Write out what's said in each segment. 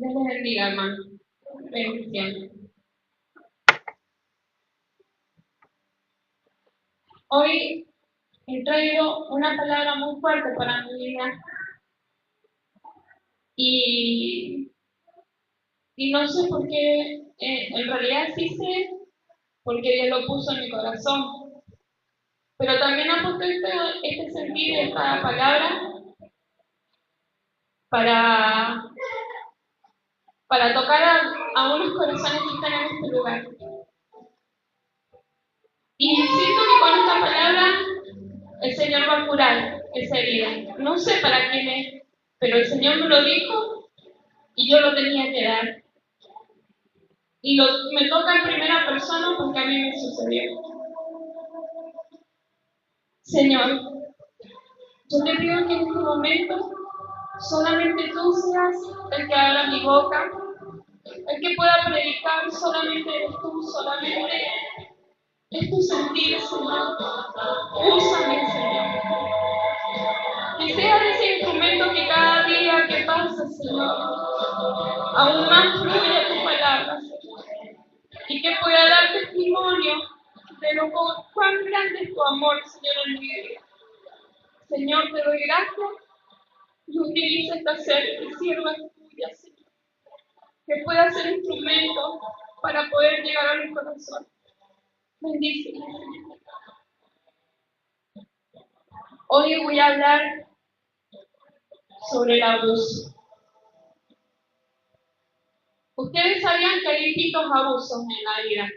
Dios les bendiga, hermano. Bendiciones. Hoy he traído una palabra muy fuerte para mi vida y, no sé por qué, en realidad sí sé porque Dios lo puso en mi corazón, pero también ha puesto este sentido, esta palabra para, tocar a unos corazones que están en este lugar. Y siento que con esta palabra el Señor va a curar esa herida. No sé para quién es, pero el Señor me lo dijo y yo lo tenía que dar. Y me toca en primera persona porque a mí me sucedió. Señor, yo te pido que en este momento solamente tú seas el que abra mi boca, el que pueda predicar, solamente eres tú, solamente es tu sentir, Señor. Úsame, Señor. Que sea ese instrumento que cada día que pasa, Señor, aún más fluya tu palabra, Señor. Y que pueda dar testimonio de cuán grande es tu amor, Señor, en mi vida. Señor, te doy gracias y utiliza esta sierva tuya, Señor. Que pueda ser instrumento para poder llegar a mi corazón. Bendíceme, Señor. Hoy voy a hablar sobre el abuso. Ustedes sabían que hay distintos abusos en la vida.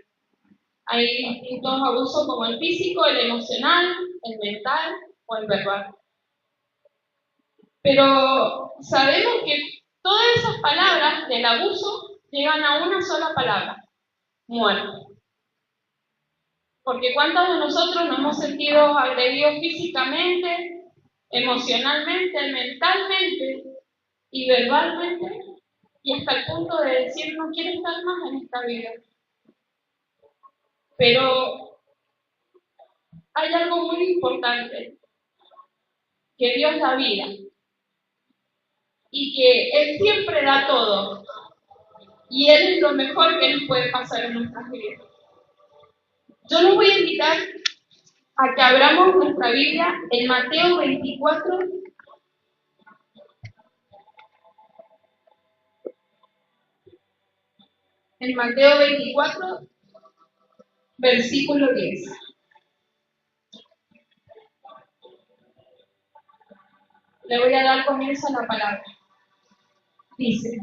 Hay distintos abusos como el físico, el emocional, el mental o el verbal. Pero sabemos que todas esas palabras del abuso llegan a una sola palabra: muerte. Porque ¿cuántos de nosotros nos hemos sentido agredidos físicamente, emocionalmente, mentalmente y verbalmente? Y hasta el punto de decir, no quiero estar más en esta vida. Pero hay algo muy importante, que Dios da vida y que Él siempre da todo. Y Él es lo mejor que nos puede pasar en nuestras vidas. Yo los voy a invitar a que abramos nuestra Biblia en Mateo 24. En Mateo 24, versículo 10. Le voy a dar comienzo a la palabra. Dice: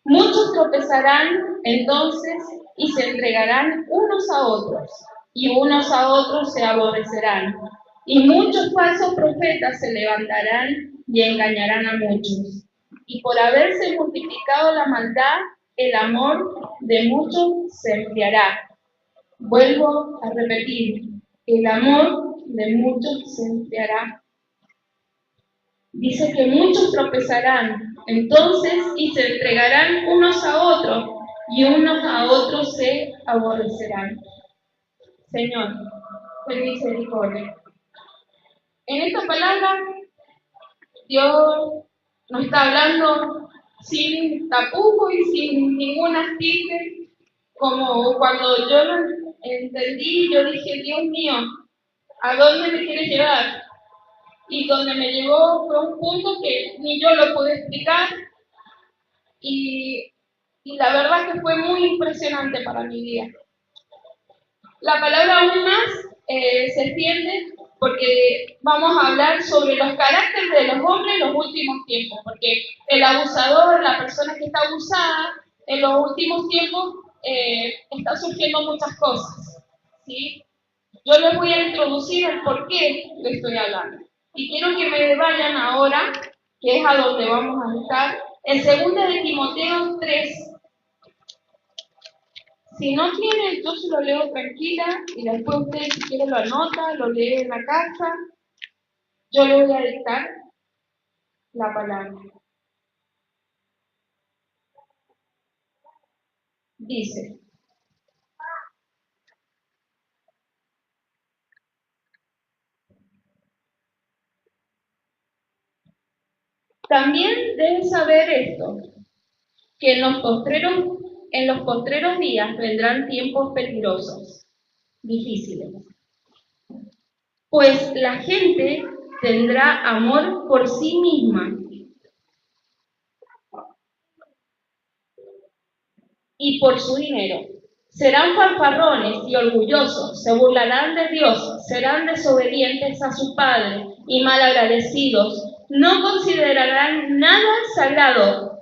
muchos tropezarán entonces y se entregarán unos a otros, y unos a otros se aborrecerán. Y muchos falsos profetas se levantarán y engañarán a muchos. Y por haberse multiplicado la maldad, el amor de muchos se enfriará. Vuelvo a repetir, el amor de muchos se enfriará. Dice que muchos tropezarán entonces y se entregarán unos a otros, y unos a otros se aborrecerán. Señor, ten misericordia. En esta palabra, Dios nos está hablando sin tapujos y sin ninguna astigma, como cuando yo lo entendí, yo dije, Dios mío, ¿a dónde me quieres llevar? Y donde me llevó fue un punto que ni yo lo pude explicar, y la verdad que fue muy impresionante para mi vida. La palabra aún más se extiende porque vamos a hablar sobre los caracteres de los hombres en los últimos tiempos, porque el abusador, la persona que está abusada, en los últimos tiempos está surgiendo muchas cosas, ¿sí? Yo les voy a introducir el por qué le estoy hablando. Y quiero que me vayan ahora, que es a donde vamos a estar, en 2 de Timoteo 3. Si no tiene, yo se lo leo tranquila y después usted, si quiere, lo anota, lo lee en la casa. Yo le voy a dictar la palabra. Dice: también debes saber esto, que en los postreros días vendrán tiempos peligrosos, difíciles. Pues la gente tendrá amor por sí misma y por su dinero. Serán fanfarrones y orgullosos, se burlarán de Dios, serán desobedientes a su Padre y malagradecidos. No considerarán nada sagrado.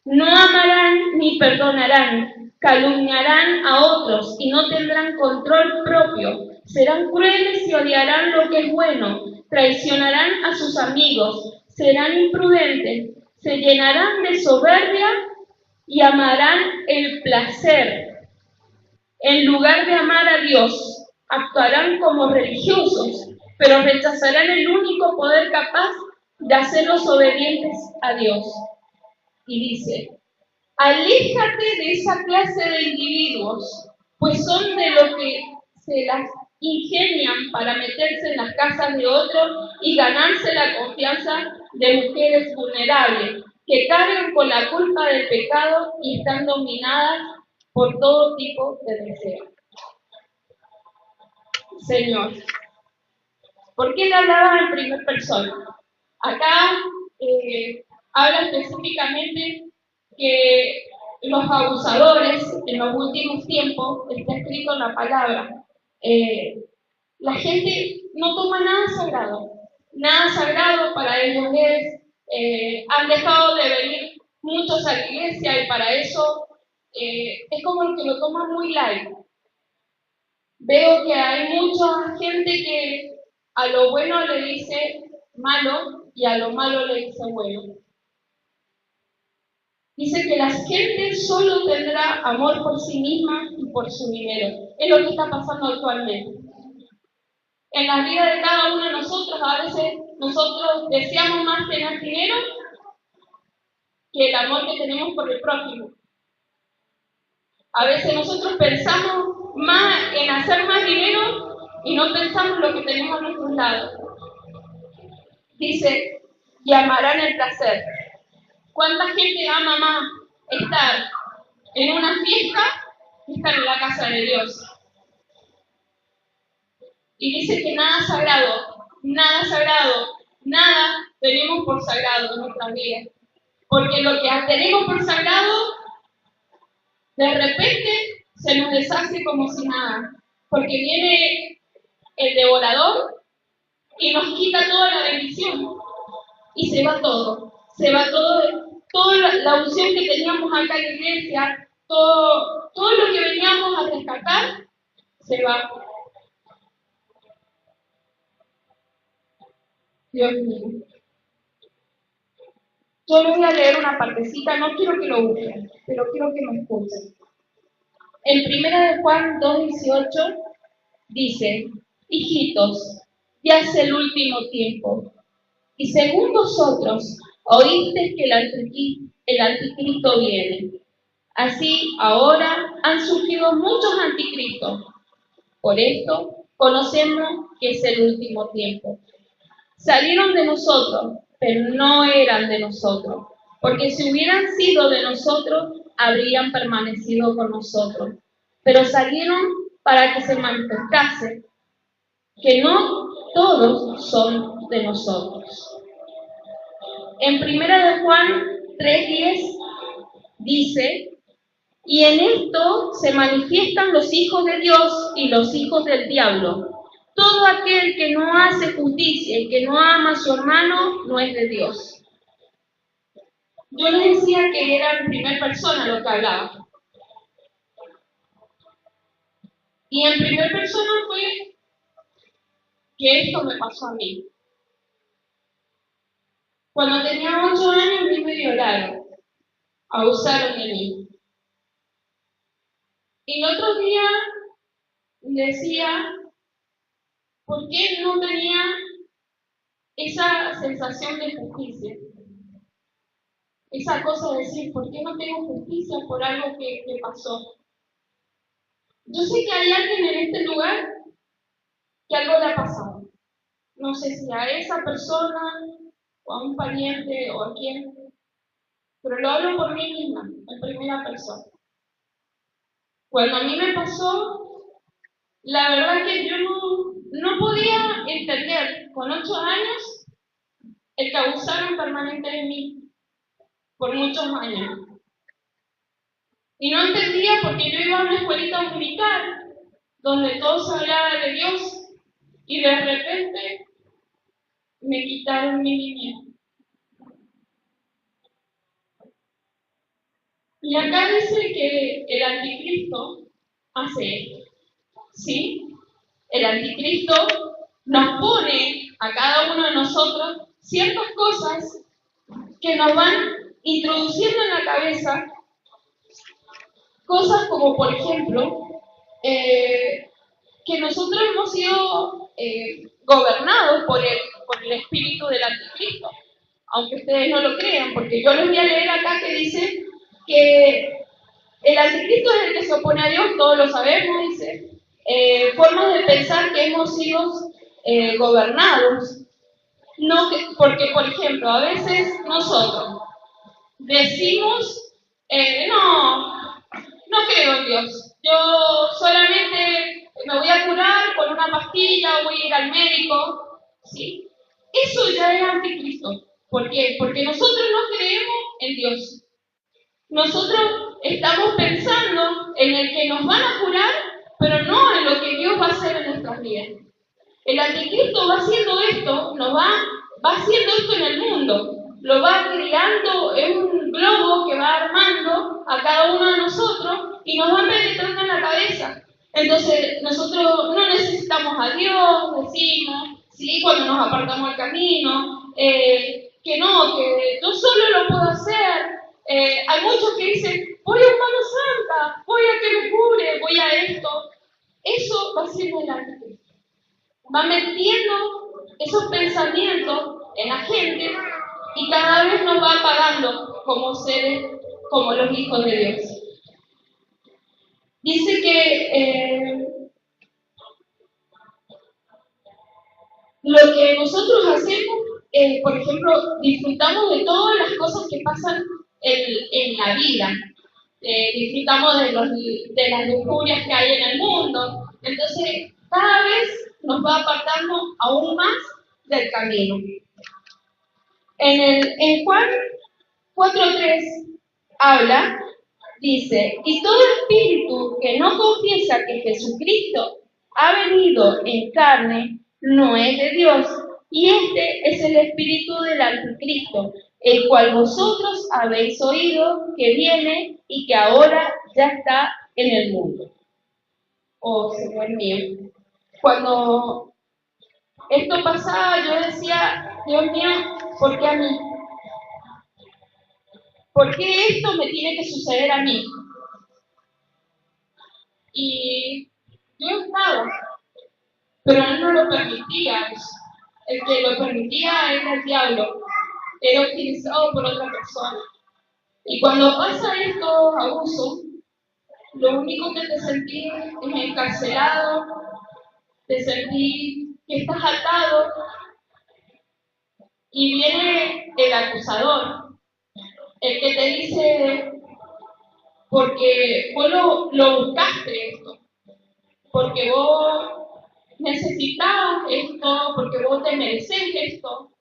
No amarán ni perdonarán, calumniarán a otros y no tendrán control propio. Serán crueles y odiarán lo que es bueno, traicionarán a sus amigos, serán imprudentes, se llenarán de soberbia y amarán el placer. En lugar de amar a Dios, actuarán como religiosos, pero rechazarán el único poder capaz de hacerlos obedientes a Dios. Y dice, aléjate de esa clase de individuos, pues son de los que se las ingenian para meterse en las casas de otros y ganarse la confianza de mujeres vulnerables, que cargan con la culpa del pecado y están dominadas por todo tipo de deseos. Señor, ¿por qué le hablaba en primera persona? Acá habla específicamente que los abusadores en los últimos tiempos, está escrito en la palabra, la gente no toma nada sagrado para ellos han dejado de venir muchos a la iglesia y para eso es como que lo toman muy light. Veo que hay mucha gente que a lo bueno le dice malo y a lo malo le dice bueno. Dice que la gente solo tendrá amor por sí misma y por su dinero. Es lo que está pasando actualmente. En la vida de cada uno de nosotros, a veces nosotros deseamos más tener dinero que el amor que tenemos por el prójimo. A veces nosotros pensamos más en hacer más dinero y no pensamos lo que tenemos a nuestros lados. Dice, y amarán el placer. ¿Cuánta gente ama más estar en una fiesta que estar en la casa de Dios? Y dice que nada tenemos por sagrado en nuestras vidas. Porque lo que tenemos por sagrado, de repente se nos deshace como si nada. Porque viene el devorador y nos quita toda la bendición. Y se va todo. Toda la unción que teníamos acá en la iglesia, todo lo que veníamos a rescatar, se va. Dios mío. Yo les voy a leer una partecita, no quiero que lo busquen, pero quiero que me escuchen. En 1 Juan 2:18 dice, hijitos, ya es el último tiempo, y según vosotros oísteis que el anticristo viene. Así ahora han surgido muchos anticristos. Por esto conocemos que es el último tiempo. Salieron de nosotros, pero no eran de nosotros, porque si hubieran sido de nosotros, habrían permanecido con nosotros. Pero salieron para que se manifestase que no todos son de nosotros. En 1 Juan 3:10 dice, y en esto se manifiestan los hijos de Dios y los hijos del diablo. Todo aquel que no hace justicia y que no ama a su hermano no es de Dios. Yo les decía que era en primera persona lo que hablaba. Y en primera persona fue que esto me pasó a mí. Cuando tenía 8 años me violaron, abusaron de mí. Y el otro día decía, ¿por qué no tenía esa sensación de justicia? Esa cosa de decir, ¿por qué no tengo justicia por algo que pasó? Yo sé que hay alguien en este lugar que algo le ha pasado. No sé si a esa persona o a un pariente o a quién, pero lo hablo por mí misma, en primera persona. Cuando a mí me pasó, la verdad que yo no podía entender con 8 años el que abusaron permanente de mí por muchos años. Y no entendía porque yo iba a una escuelita dominical donde todo se hablaba de Dios y de repente me quitaron mi niñez. Y acá dice que el anticristo hace esto, ¿sí? El anticristo nos pone a cada uno de nosotros ciertas cosas que nos van introduciendo en la cabeza, cosas como por ejemplo, que nosotros hemos sido gobernados por el espíritu del anticristo, aunque ustedes no lo crean, porque yo les voy a leer acá que dice que el anticristo es el que se opone a Dios, todos lo sabemos, dice. Formas de pensar que hemos sido gobernados. No porque, por ejemplo, a veces nosotros decimos, no creo en Dios. Yo solamente me voy a curar con una pastilla, voy a ir al médico. ¿Sí? Eso ya es anticristo. ¿Por qué? Porque nosotros no creemos en Dios. Nosotros estamos pensando en el que nos van a curar, pero no en lo que Dios va a hacer en nuestras vidas. El anticristo va haciendo esto, va haciendo esto en el mundo, lo va creando en un globo que va armando a cada uno de nosotros y nos va penetrando en la cabeza. Entonces, nosotros no necesitamos a Dios, decimos, ¿sí? Cuando nos apartamos del camino, que no, que yo solo lo puedo hacer. Hay muchos que dicen, voy a Mano Santa, voy a que me cure, voy a esto. Eso va siendo el anticristo. Va metiendo esos pensamientos en la gente y cada vez nos va apagando como seres, como los hijos de Dios. Dice que lo que nosotros hacemos, por ejemplo, disfrutamos de todas las cosas que pasan en la vida. Disfrutamos de las lujurias que hay en el mundo. Entonces, cada vez nos va apartando aún más del camino. En Juan 4:3 habla, dice, y todo espíritu que no confiesa que Jesucristo ha venido en carne no es de Dios, y este es el espíritu del anticristo, el cual vosotros habéis oído que viene y que ahora ya está en el mundo. Oh, Señor mío, cuando esto pasaba yo decía, Dios mío, ¿por qué a mí? ¿Por qué esto me tiene que suceder a mí? Y yo estaba, pero él no lo permitía. El que lo permitía era el diablo, era utilizado por otra persona. Y cuando pasa estos abusos, lo único que te sentís es encarcelado, te sentís que estás atado, y viene el acusador, el que te dice, porque vos lo buscaste esto, porque vos necesitabas esto, porque vos te mereces esto.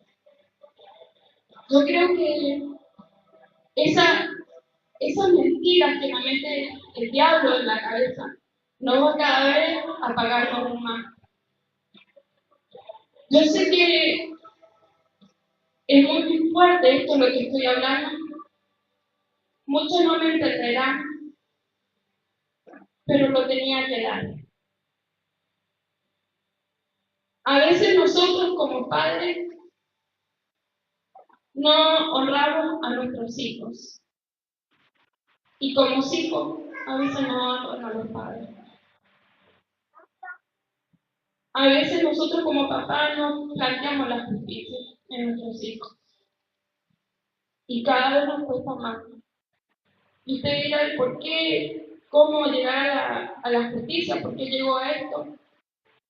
Yo creo que esas mentiras que nos mete el diablo en la cabeza nos va cada vez a pagarnos aún más. Yo sé que es muy fuerte esto lo que estoy hablando. Muchos no me entenderán, pero lo tenía que dar. A veces nosotros como padres no honramos a nuestros hijos. Y como hijos, a veces no honramos a los padres. A veces nosotros como papás no planteamos la justicia en nuestros hijos. Y cada vez nos cuesta más. Y usted dirá, ¿por qué? ¿Cómo llegar a la justicia? ¿Por qué llegó a esto?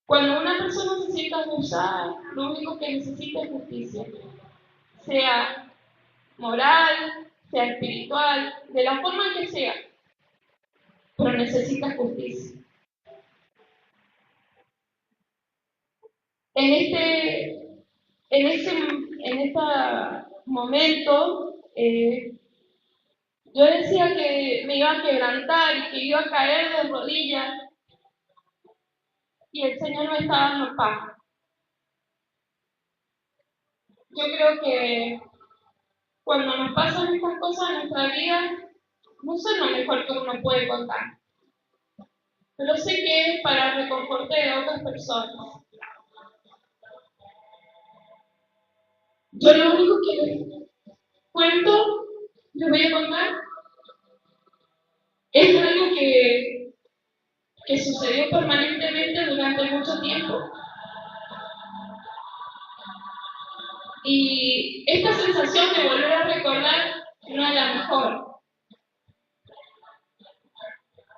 Cuando una persona se siente abusada, lo único que necesita es justicia. Sea moral, sea espiritual, de la forma que sea, pero necesita justicia. En este momento, yo decía que me iba a quebrantar y que iba a caer de rodillas, y el Señor me estaba dando paz. Yo creo que cuando nos pasan estas cosas en nuestra vida, no son lo mejor que uno puede contar, pero sé que es para reconfortar a otras personas. Yo lo único que les cuento, les voy a contar, es algo que sucedió permanentemente durante mucho tiempo. Y esta sensación de volver a recordar no es la mejor.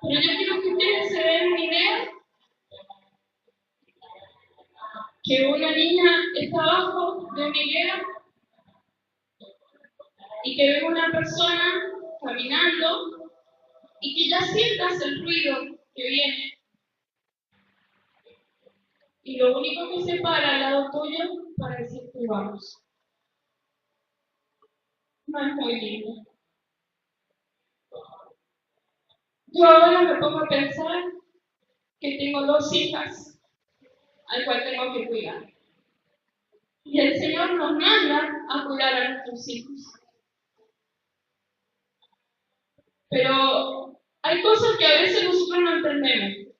Pero yo quiero que ustedes se den una idea que una niña está abajo de una higuera y que ve una persona caminando y que ya sientas el ruido que viene. Y lo único que se para al lado tuyo para decirte vamos. No es muy lindo. Yo ahora me pongo a pensar que tengo 2 hijas al cual tengo que cuidar. Y el Señor nos manda a cuidar a nuestros hijos. Pero hay cosas que a veces nosotros no entendemos.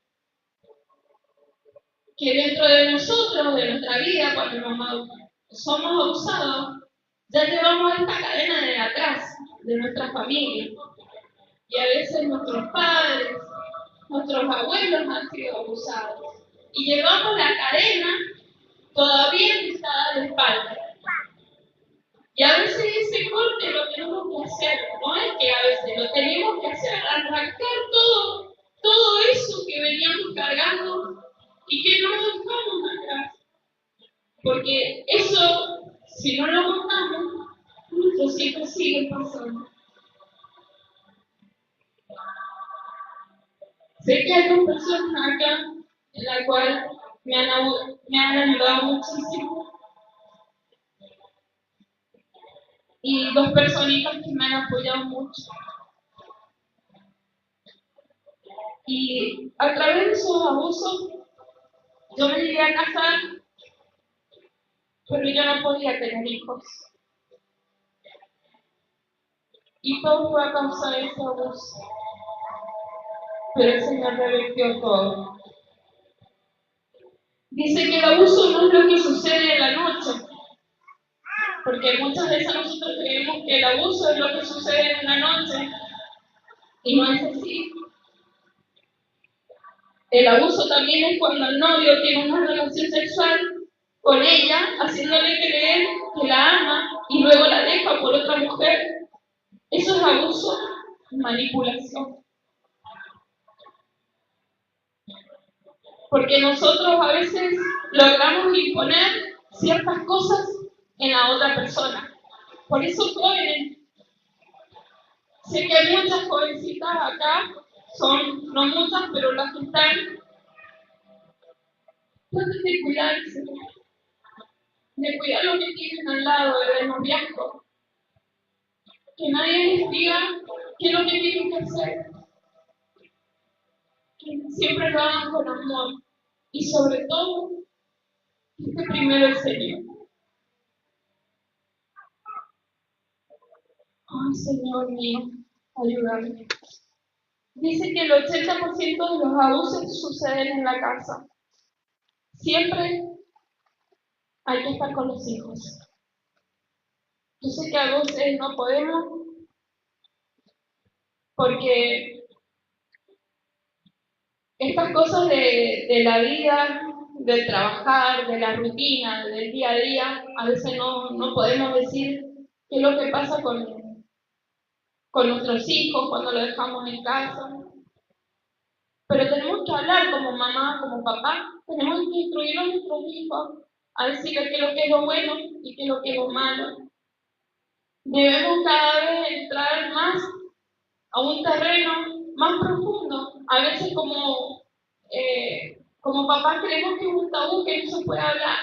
Que dentro de nosotros, de nuestra vida, cuando somos abusados, ya llevamos esta cadena de atrás, de nuestra familia. Y a veces nuestros padres, nuestros abuelos han sido abusados. Y llevamos la cadena todavía pisada de espalda. Y a veces ese corte lo tenemos que hacer, no es que a veces lo tenemos que hacer, arrancar todo eso que veníamos cargando y que no dejamos atrás. Porque eso, si no lo contamos, nuestros hijos siguen pasando. Sé que hay 2 personas acá en la cual me han ayudado muchísimo. Y 2 personitas que me han apoyado mucho. Y a través de esos abusos, yo me llegué a casar, pero yo no podía tener hijos. Y todo fue a causa de ese abuso. Pero el Señor revertió todo. Dice que el abuso no es lo que sucede en la noche, porque muchas veces nosotros creemos que el abuso es lo que sucede en la noche, y no es así. El abuso también es cuando el novio tiene una relación sexual con ella, haciéndole creer que la ama y luego la deja por otra mujer. Eso es abuso, manipulación. Porque nosotros a veces logramos imponer ciertas cosas en la otra persona. Por eso, jóvenes, sé que hay muchas jovencitas acá, no muchas, pero las que están, traten de cuidarse, de cuidar lo que tienen al lado, del noviazgo. Que nadie les diga qué es lo que tienen que hacer. Que siempre lo hagan con amor. Y sobre todo, que primero el Señor. Ay, Señor mío, ayúdame. Dice que el 80% de los abusos suceden en la casa. Siempre hay que estar con los hijos. Yo sé que a veces no podemos, porque estas cosas de la vida, del trabajar, de la rutina, del día a día, a veces no podemos decir qué es lo que pasa con nuestros hijos cuando los dejamos en casa. Pero tenemos que hablar como mamá, como papá, tenemos que instruir a nuestros hijos a decirles qué es lo que es lo bueno y qué es lo que es lo malo. Debemos cada vez entrar más a un terreno más profundo. A veces como papás creemos que es un tabú que no se puede hablar,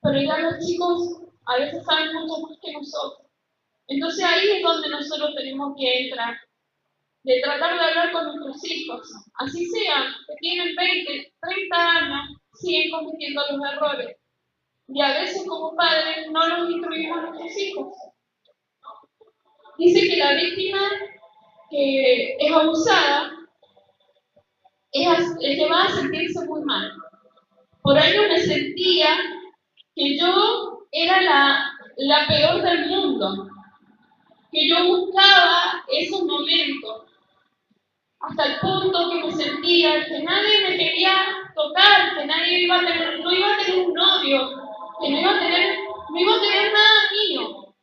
pero ya los chicos a veces saben mucho más que nosotros. Entonces ahí es donde nosotros tenemos que entrar, de tratar de hablar con nuestros hijos, así sean que tienen 20, 30 años, siguen cometiendo los errores. Y a veces como padres no los instruimos a nuestros hijos. Dice que la víctima que es abusada es llevada a sentirse muy mal. Por años me sentía que yo era la peor del mundo, que yo buscaba esos momentos, hasta el punto que me sentía que nadie me quería tocar, que nadie no iba a tener un novio, que no iba a tener nada mío.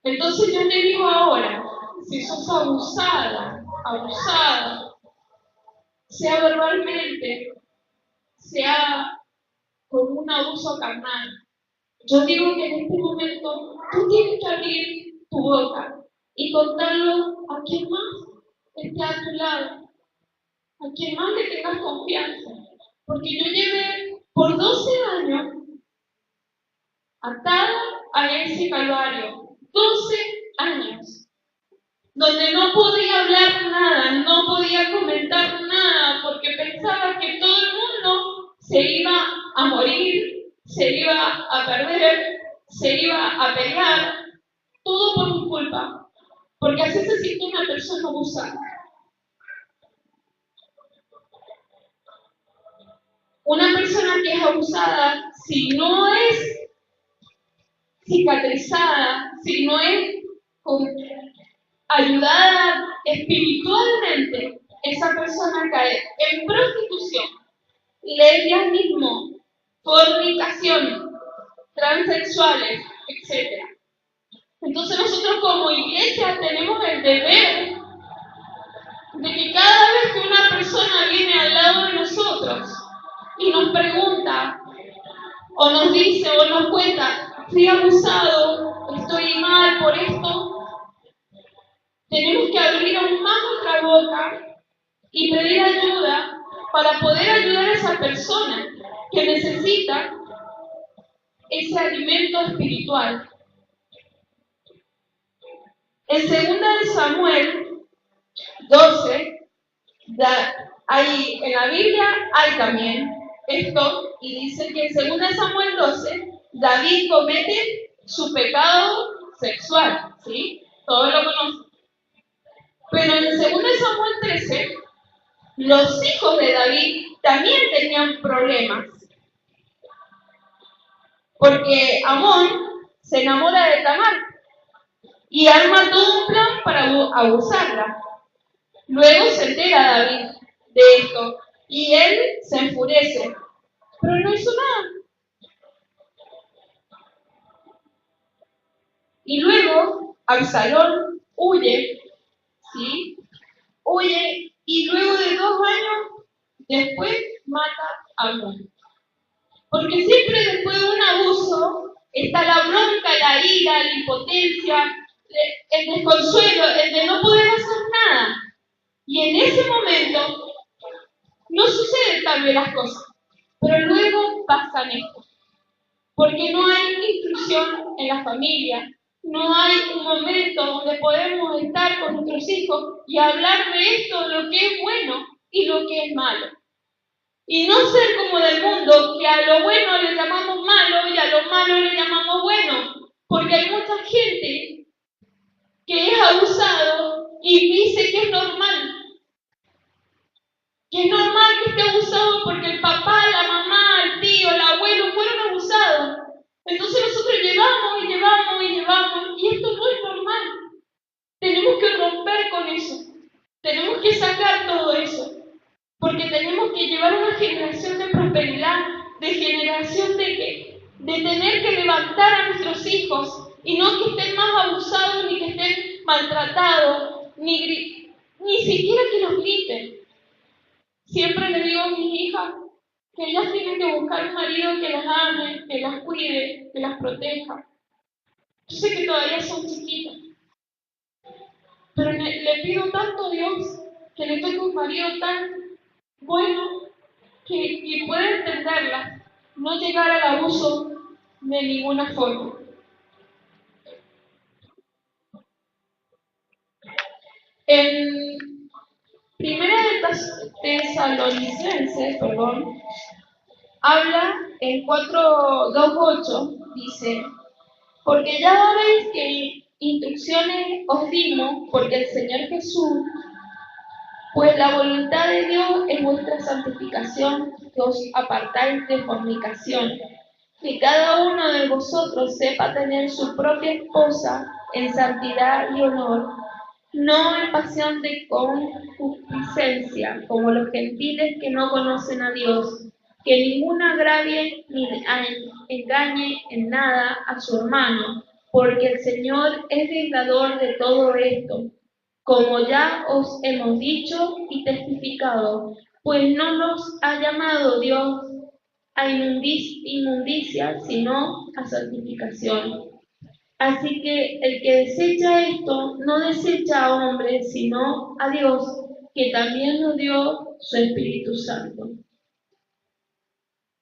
Entonces yo te digo ahora, si sos abusada, sea verbalmente, sea con un abuso carnal, yo digo que en este momento tú tienes que abrir tu boca y contarlo a quien más esté a tu lado, a quien más le tengas confianza. Porque yo llevé por 12 años atada a ese calvario, 12 años, donde no podía hablar nada, no podía comentar nada, porque pensaba que todo el mundo se iba a morir, se iba a perder, se iba a pelear, todo por mi culpa, porque así se siente una persona abusada. Una persona que es abusada, si no es cicatrizada, si no es ayudada espiritualmente, esa persona cae en prostitución, lesbianismo, fornicación, transexuales, etc. Entonces nosotros como iglesia tenemos el deber de que cada vez que una persona viene al lado de nosotros y nos pregunta, o nos dice, o nos cuenta, fui abusado, estoy mal por esto, tenemos que abrir aún más nuestra boca y pedir ayuda para poder ayudar a esa persona que necesita ese alimento espiritual. En 2 Samuel 12, en la Biblia hay también esto, y dice que en 2 Samuel 12, David comete su pecado sexual, ¿sí? Todos lo conocen. Pero en 2 Samuel 13, los hijos de David también tenían problemas. Porque Amón se enamora de Tamar y arma todo un plan para abusarla. Luego se entera David de esto y él se enfurece, pero no hizo nada. Y luego Absalón huye, ¿sí? Huye y luego de 2 años después mata a Amón. Porque siempre después de un abuso está la bronca, la ira, la impotencia, el desconsuelo, el de no poder hacer nada. Y en ese momento no suceden tal vez las cosas, pero luego pasan esto. Porque no hay instrucción en la familia, no hay un momento donde podemos estar con nuestros hijos y hablar de esto, lo que es bueno y lo que es malo. Y no ser como del mundo, que a lo bueno le llamamos malo y a lo malo le llamamos bueno. Porque hay mucha gente que es abusado y dice que es normal. Que es normal que esté abusado porque el papá, la mamá, el tío, el abuelo fueron abusados. Entonces nosotros llevamos y esto no es normal. Tenemos que romper con eso. Tenemos que sacar todo eso. Porque tenemos que llevar una generación de prosperidad, de generación de tener que levantar a nuestros hijos y no que estén más abusados ni que estén maltratados, ni siquiera que nos griten. Siempre le digo a mis hijas, que ellas tienen que buscar un marido que las ame, que las cuide, que las proteja. Yo sé que todavía son chiquitas, pero le pido tanto a Dios que le toque un marido tan bueno que pueda entenderlas, no llegar al abuso de ninguna forma. En Primera de Tesalonicenses, habla en 4:2-8, dice: porque ya sabéis que instrucciones os dimos, porque el Señor Jesús, pues la voluntad de Dios es vuestra santificación, que os apartáis de fornicación, que cada uno de vosotros sepa tener su propia esposa en santidad y honor, no en pasión de concupiscencia, como los gentiles que no conocen a Dios, que ninguno agravie ni engañe en nada a su hermano, porque el Señor es vengador de todo esto, como ya os hemos dicho y testificado, pues no nos ha llamado Dios a inmundicia, sino a santificación. Así que el que desecha esto no desecha a hombres, sino a Dios, que también nos dio su Espíritu Santo.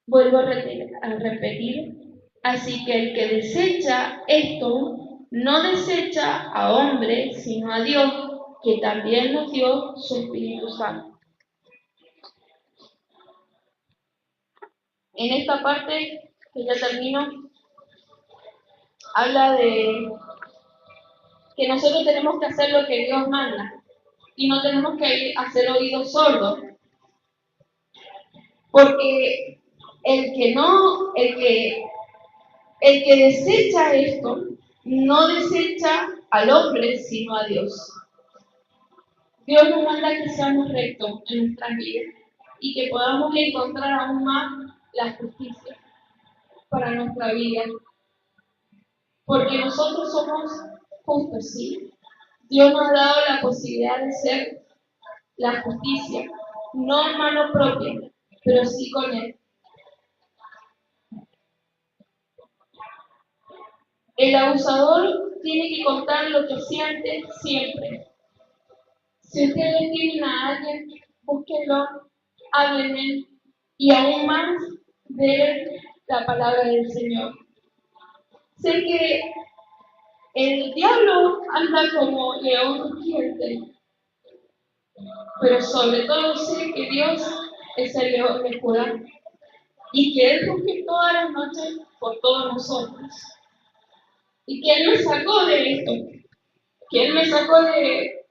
Vuelvo a repetir. Así que el que desecha esto no desecha a hombres, sino a Dios, que también nos dio su Espíritu Santo. En esta parte, que ya termino, habla de que nosotros tenemos que hacer lo que Dios manda y no tenemos que hacer oídos sordos, porque el que desecha esto no desecha al hombre sino a Dios. Dios nos manda que seamos rectos en nuestras vidas y que podamos encontrar aún más la justicia para nuestra vida, porque nosotros somos justos, ¿sí? Dios nos ha dado la posibilidad de ser la justicia, no en mano propia, pero sí con Él. El abusador tiene que contar lo que siente siempre. Si ustedes tienen a alguien, búsquenlo, háblenme y aún más de la palabra del Señor. Sé que el diablo anda como león rugiente, pero sobre todo sé que Dios es el león de Judá y que Él ruge todas las noches por todos nosotros. Y que Él me sacó de esto, que Él me sacó de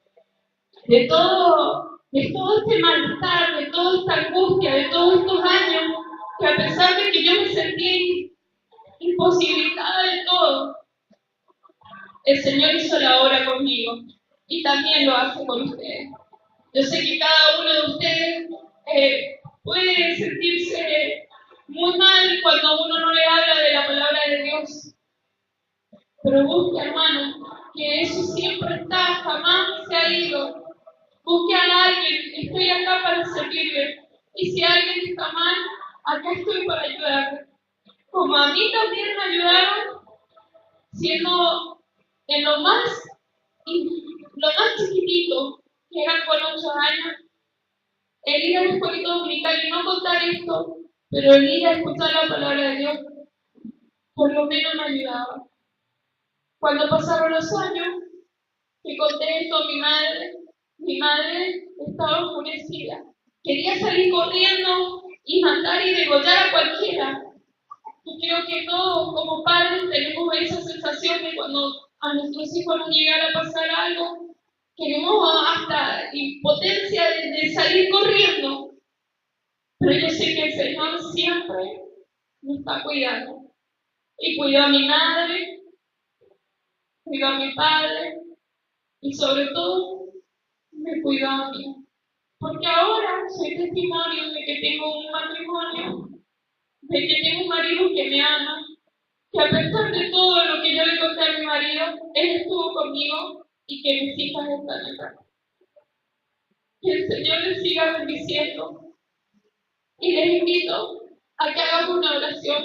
todo este malestar, de toda esta angustia, de todos estos años, que a pesar de que yo me sentí imposibilitada de todo, el Señor hizo la obra conmigo y también lo hace con ustedes. Yo sé que cada uno de ustedes puede sentirse muy mal cuando uno no le habla de la palabra de Dios, pero busque, hermano, que eso siempre está, jamás se ha ido. Busque a alguien, estoy acá para servirle. Y si alguien está mal, acá estoy para ayudarle. Como a mí también me ayudaron, siendo en lo más chiquitito, que eran con 8 años, el ir a la escuelita dominical y no contar esto, pero el ir a escuchar la palabra de Dios, por lo menos me ayudaba. Cuando pasaron los años, que conté esto a mi madre estaba enfurecida. Quería salir corriendo y matar y degollar a cualquiera. Y creo que todos como padres tenemos esa sensación de cuando a nuestros hijos nos llegara a pasar algo, queremos hasta impotencia de salir corriendo. Pero yo sé que el Señor siempre me está cuidando. Y cuidó a mi madre, cuidó a mi padre y sobre todo me cuidó a mí. Porque ahora soy testimonio de que tengo un matrimonio, de que tengo un marido que me ama, que a pesar de todo lo que yo le conté a mi marido, él estuvo conmigo y que mis hijas están acá. Que el Señor les siga bendiciendo Y les invito a que hagamos una oración.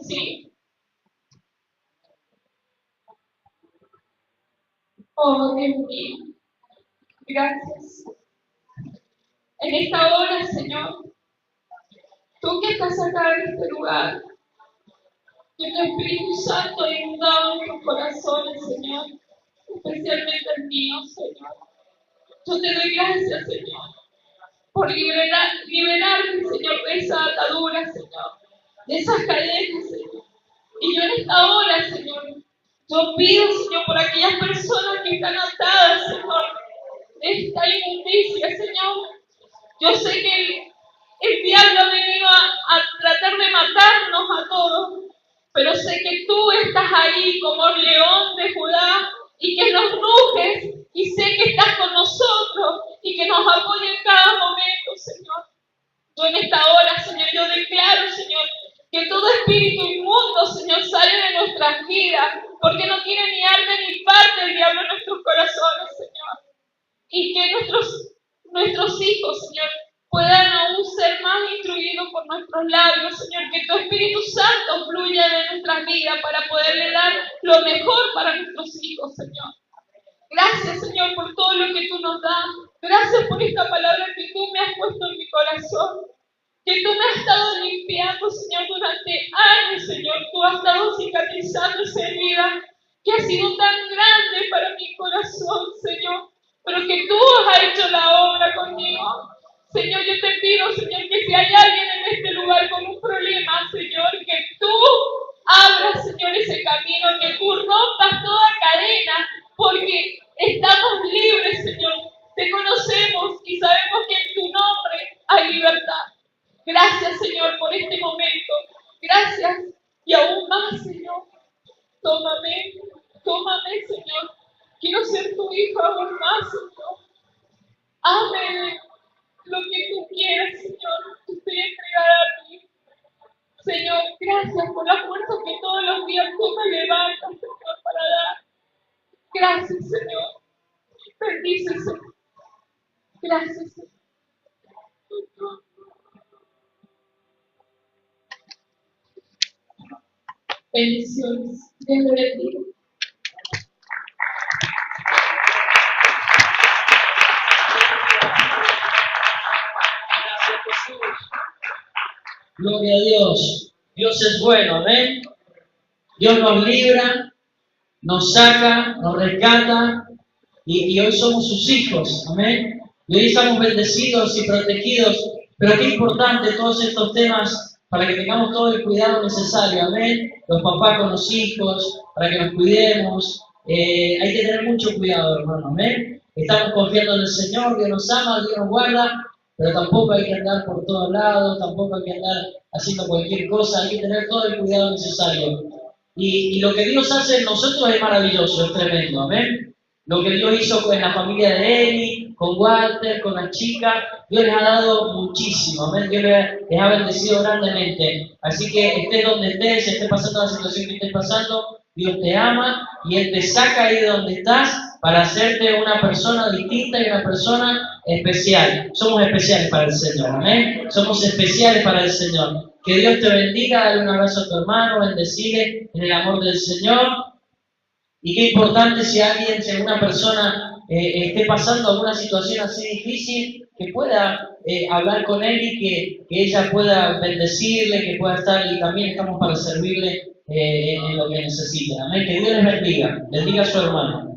Sí. Oh, Dios mío, gracias. En esta hora, Señor, tú que estás acá en este lugar, que tu Espíritu Santo ha inundado en tus corazones, Señor, especialmente el mío, Señor. Yo te doy gracias, Señor, por liberarme, Señor, de esa atadura, Señor, de esas cadenas, Señor. Y yo en esta hora, Señor, yo pido, Señor, por aquellas personas que están atadas, Señor, de esta inmundicia, Señor. Yo sé que el diablo ha venido a tratar de matarnos a todos, pero sé que tú estás ahí como león de Judá y que nos ruges y sé que estás con nosotros y que nos apoya en cada momento, Señor. Yo en esta hora, Señor, yo declaro, Señor, que todo espíritu inmundo, Señor, sale de nuestras vidas, porque no tiene ni arma ni parte el diablo en nuestros corazones, Señor. Y que nuestros hijos, Señor, puedan aún ser más instruidos por nuestros labios, Señor, que tu Espíritu Santo fluya de nuestras vidas para poderle dar lo mejor para nuestros hijos, Señor. Gracias, Señor, por todo lo que tú nos das. Gracias por esta palabra que tú me has puesto en mi corazón. Que tú me has estado limpiando, Señor, durante años, Señor. Tú has estado cicatrizando esa herida que ha sido tan grande para mi corazón, Señor. Pero que tú has hecho la obra conmigo. Señor, yo te pido, Señor, que si hay alguien en este lugar con un problema, Señor, que tú abras, Señor, ese camino, que tú rompas toda cadena, porque estamos libres, Señor. Te conocemos y sabemos que en tu nombre hay libertad. Gracias, Señor, por este momento. Gracias. Y aún más, Señor. Tómame, Señor. Quiero ser tu hijo aún más, Señor. Hazme lo que tú quieras, Señor. Estoy entregada a ti. Señor, gracias por la fuerza que todos los días tú me levantas, Señor, para dar. Gracias, Señor. Bendice, Señor. Gracias, Señor. Bendiciones. Dios te bendiga. Gracias, Jesús. Gloria a Dios. Dios es bueno, amén. Dios nos libra, nos saca, nos rescata y hoy somos sus hijos, amén. Y hoy estamos bendecidos y protegidos. Pero qué importante todos estos temas para que tengamos todo el cuidado necesario, amén. Los papás con los hijos, para que nos cuidemos. Hay que tener mucho cuidado, hermano, amén. Estamos confiando en el Señor, Dios nos ama, Dios nos guarda, pero tampoco hay que andar por todos lados, tampoco hay que andar haciendo cualquier cosa, hay que tener todo el cuidado necesario. Y lo que Dios hace en nosotros es maravilloso, es tremendo, amén. Lo que Dios hizo con la familia de Eli, con Walter, con las chicas, Dios les ha dado muchísimo, amén. Dios les ha bendecido grandemente. Así que estés donde estés pasando la situación que estés pasando, Dios te ama y Él te saca ahí de donde estás para hacerte una persona distinta y una persona especial. Somos especiales para el Señor, amén. Somos especiales para el Señor. Que Dios te bendiga, dale un abrazo a tu hermano, bendecile en el amor del Señor. Y qué importante si alguien, si alguna persona esté pasando alguna situación así difícil, que pueda hablar con él y que ella pueda bendecirle, que pueda estar, y también estamos para servirle en lo que necesite. Amén. Que Dios les bendiga a su hermano.